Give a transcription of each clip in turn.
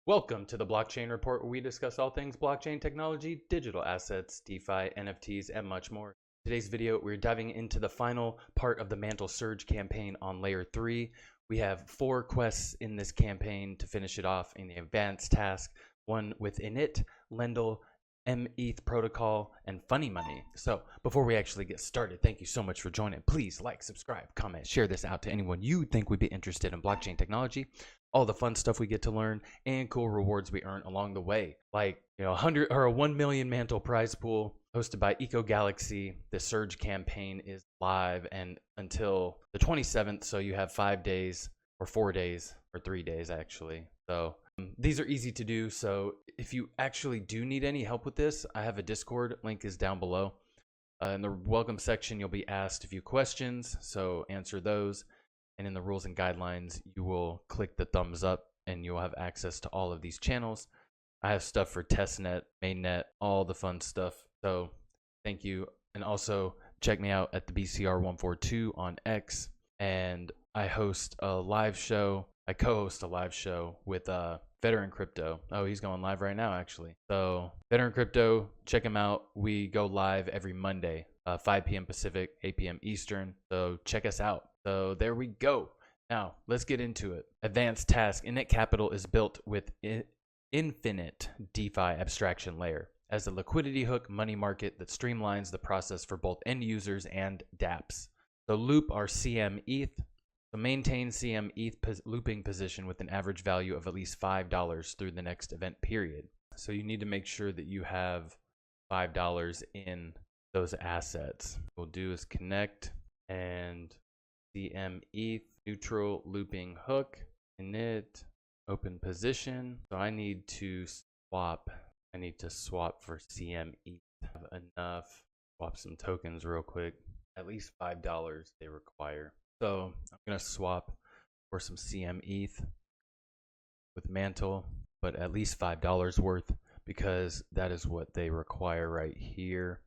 Welcome to the Blockchain Report, where we discuss all things blockchain technology, digital assets, DeFi, NFTs, and much more. In today's video, we're diving into the final part of the Mantle Surge campaign on Layer 3. We have 4 quests in this campaign to finish it off in the advanced task, one with INIT, Lendle, mETH protocol, and funny money. So before we actually get started, thank you so much for joining. Please like, subscribe, comment, share this out to anyone you think would be interested in blockchain technology, all the fun stuff we get to learn, and cool rewards we earn along the way, like a 1 million Mantle prize pool hosted by Eco Galaxy. The Surge campaign is live and until the 27th, so you have 5 days or 4 days or 3 days actually. So these are easy to do. So if you actually do need any help with this, I have a Discord, link is down below. In the welcome section, you'll be asked a few questions, so answer those. And in the rules and guidelines, you will click the thumbs up and you'll have access to all of these channels. I have stuff for testnet, mainnet, all the fun stuff. So thank you. And also check me out at the BCR142 on X. And I host a live show. I co-host a live show with Veteran Crypto. Oh, he's going live right now, actually. So Veteran Crypto, check him out. We go live every Monday, 5 p.m. Pacific, 8 p.m. Eastern. So check us out. So there we go. Now let's get into it. Advanced task. INIT Capital is built with infinite DeFi abstraction layer as a liquidity hook money market that streamlines the process for both end users and dApps. So loop our CmETH. So maintain CmETH looping position with an average value of at least $5 through the next event period. So you need to make sure that you have $5 in those assets. What we'll do is connect and CmETH neutral looping hook, init, open position. So I need to swap. I need to swap for CmETH. Have enough. Swap some tokens real quick. At least $5 they require. So I'm gonna swap for some CmETH with Mantle, but at least $5 worth, because that is what they require right here.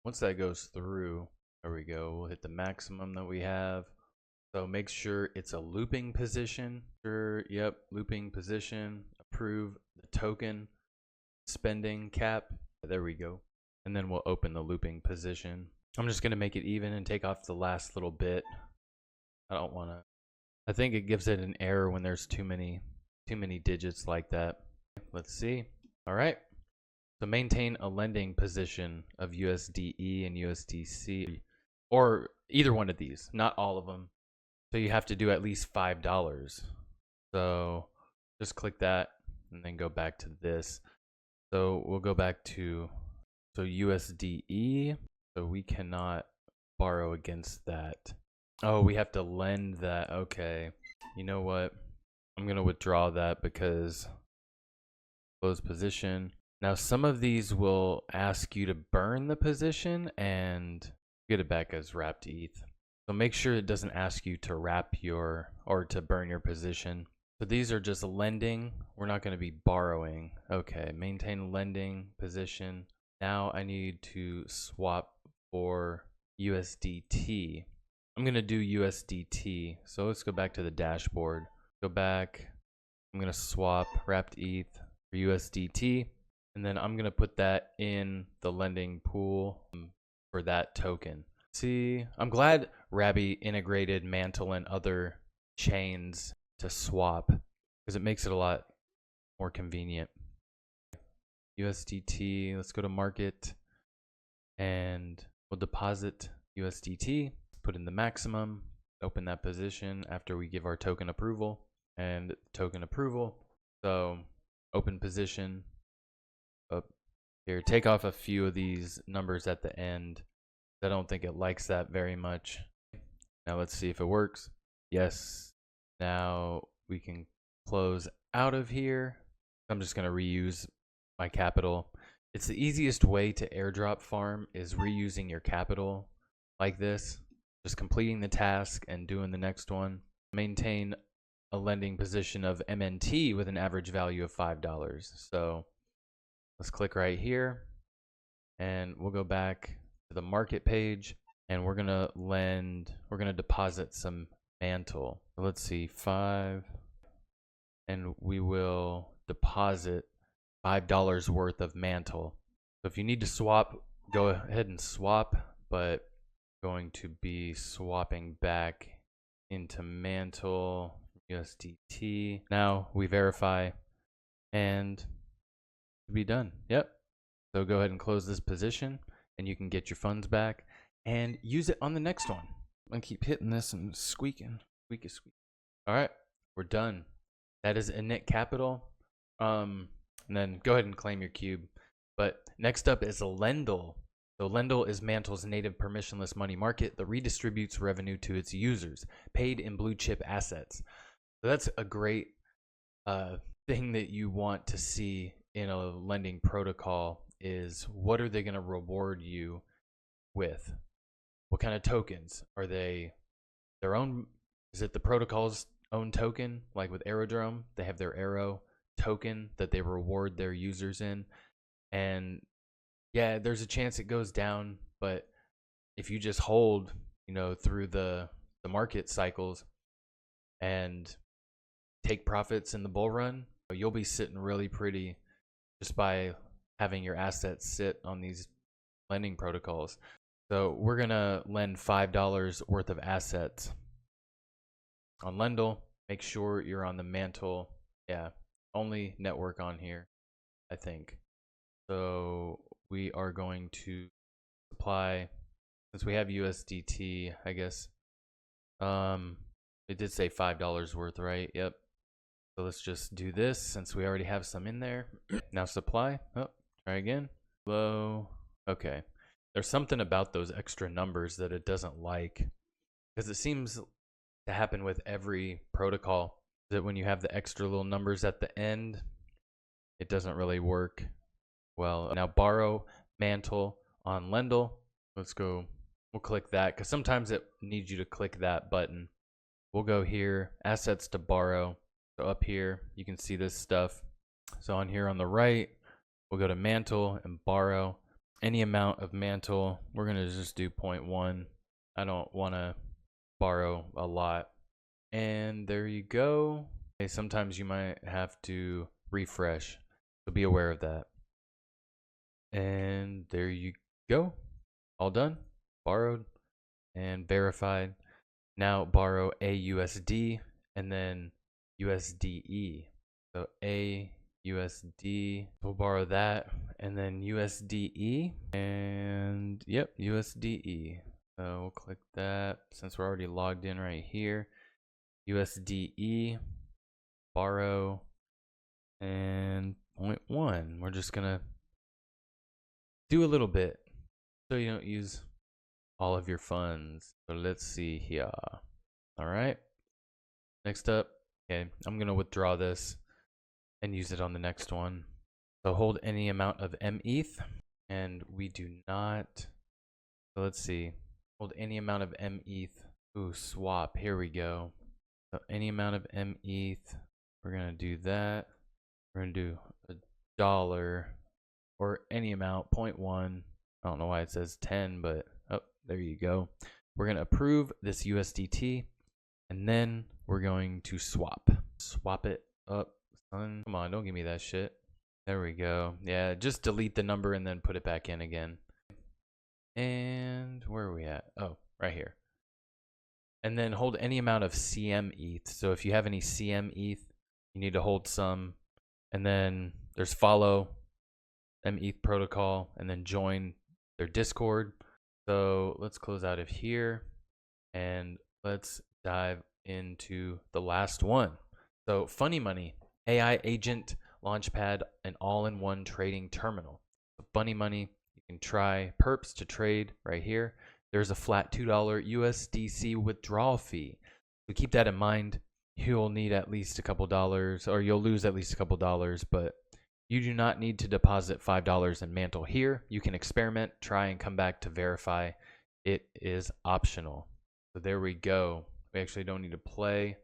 Once that goes through, there we go. We'll hit the maximum that we have. So make sure it's a looping position. Yep, looping position. Approve the token spending cap. There we go. And then we'll open the looping position. I'm just gonna make it even and take off the last little bit. I don't want to. I think it gives it an error when there's too many digits like that. Let's see. All right. So maintain a lending position of USDE and USDC, or either one of these, not all of them. So you have to do at least $5. So just click that and then go back to this. So we'll go back to USDE. So we cannot borrow against that. Oh, we have to lend that. Okay. You know what? I'm going to withdraw that because close position. Now, some of these will ask you to burn the position and get it back as wrapped ETH. So make sure it doesn't ask you to wrap or to burn your position. So these are just lending. We're not going to be borrowing. Okay. Maintain lending position. Now I need to swap for USDT. I'm going to do USDT. So let's go back to the dashboard. Go back. I'm going to swap wrapped ETH for USDT. And then I'm going to put that in the lending pool for that token. See, I'm glad Rabby integrated Mantle and other chains to swap because it makes it a lot more convenient. USDT, let's go to market and we'll deposit USDT. Put in the maximum, open that position after we give our token approval and token approval. So open position up here, take off a few of these numbers at the end. I don't think it likes that very much. Now let's see if it works. Yes. Now we can close out of here. I'm just going to reuse my capital. It's the easiest way to airdrop farm is reusing your capital like this. Just completing the task and doing the next one. Maintain a lending position of MNT with an average value of $5. So let's click right here and we'll go back to the market page and we're going to deposit some Mantle. Let's see, 5, and we will deposit $5 worth of Mantle. So if you need to swap, go ahead and swap, but I'm going to be swapping back into Mantle USDT. Now we verify and be done. Yep. So go ahead and close this position and you can get your funds back and use it on the next one. I'm gonna keep hitting this and squeaking. Squeaky squeak. All right, we're done. That is INIT Capital. And then go ahead and claim your cube. But next up is Lendle. So Lendle is Mantle's native permissionless money market that redistributes revenue to its users, paid in blue chip assets. So that's a great thing that you want to see in a lending protocol is what are they going to reward you with? What kind of tokens? Are they their own? Is it the protocol's own token? Like with Aerodrome, they have their Aero token that they reward their users in. And yeah, there's a chance it goes down, but if you just hold, you know, through the market cycles and take profits in the bull run, you'll be sitting really pretty just by having your assets sit on these lending protocols. So we're gonna lend $5 worth of assets on Lendle. Make sure you're on the Mantle, yeah, only network on here, I think. So we are going to apply, since we have USDT, I guess. It did say $5 worth, right? Yep. So let's just do this since we already have some in there. Now supply. Oh, try again. Low. Okay. There's something about those extra numbers that it doesn't like, because it seems to happen with every protocol that when you have the extra little numbers at the end, it doesn't really work well. Now borrow Mantle on Lendle. Let's go. We'll click that because sometimes it needs you to click that button. We'll go here, assets to borrow. So up here, you can see this stuff. So on here on the right, we'll go to Mantle and borrow any amount of Mantle. We're going to just do 0.1. I don't want to borrow a lot. And there you go. Okay, sometimes you might have to refresh, so be aware of that. And there you go. All done. Borrowed and verified. Now borrow AUSD and then USDE. So AUSD, we'll borrow that, and then USDE, and yep, USDE. So we'll click that since we're already logged in right here. USDE, borrow, and 0.1. We're just gonna do a little bit so you don't use all of your funds. So let's see here. All right. Next up, okay, I'm gonna withdraw this and use it on the next one. So hold any amount of mETH, and we do not. So let's see. Hold any amount of mETH. Ooh, swap. Here we go. So any amount of mETH. We're gonna do that. We're gonna do $1 or any amount, 0.1. I don't know why it says 10, but oh, there you go. We're gonna approve this USDT, and then we're going to swap. Swap it up, son. Come on, don't give me that shit. There we go. Yeah, just delete the number and then put it back in again. And where are we at? Oh, right here. And then hold any amount of CMETH. So if you have any CMETH, you need to hold some. And then there's follow mETH protocol and then join their Discord. So let's close out of here and let's dive into the last one. So Funny Money, AI agent launchpad, an all-in-one trading terminal. So Funny Money, you can try perps to trade right here. There's a flat $2 USDC withdrawal fee. So keep that in mind. You'll need at least a couple dollars, or you'll lose at least a couple dollars, but you do not need to deposit $5 in Mantle here. You can experiment, try, and come back to verify. It is optional. So there we go. We actually don't need to play.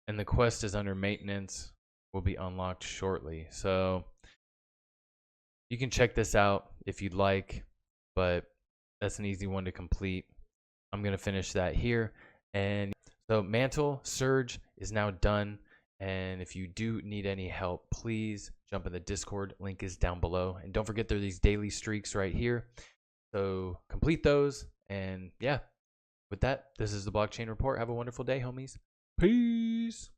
And the quest is under maintenance. Will be unlocked shortly. So you can check this out if you'd like, but that's an easy one to complete. I'm going to finish that here. And so Mantle Surge is now done. And if you do need any help, please jump in the Discord. Link is down below. And don't forget, there are these daily streaks right here. So complete those. And yeah, with that, this is the Blockchain Report. Have a wonderful day, homies. Peace.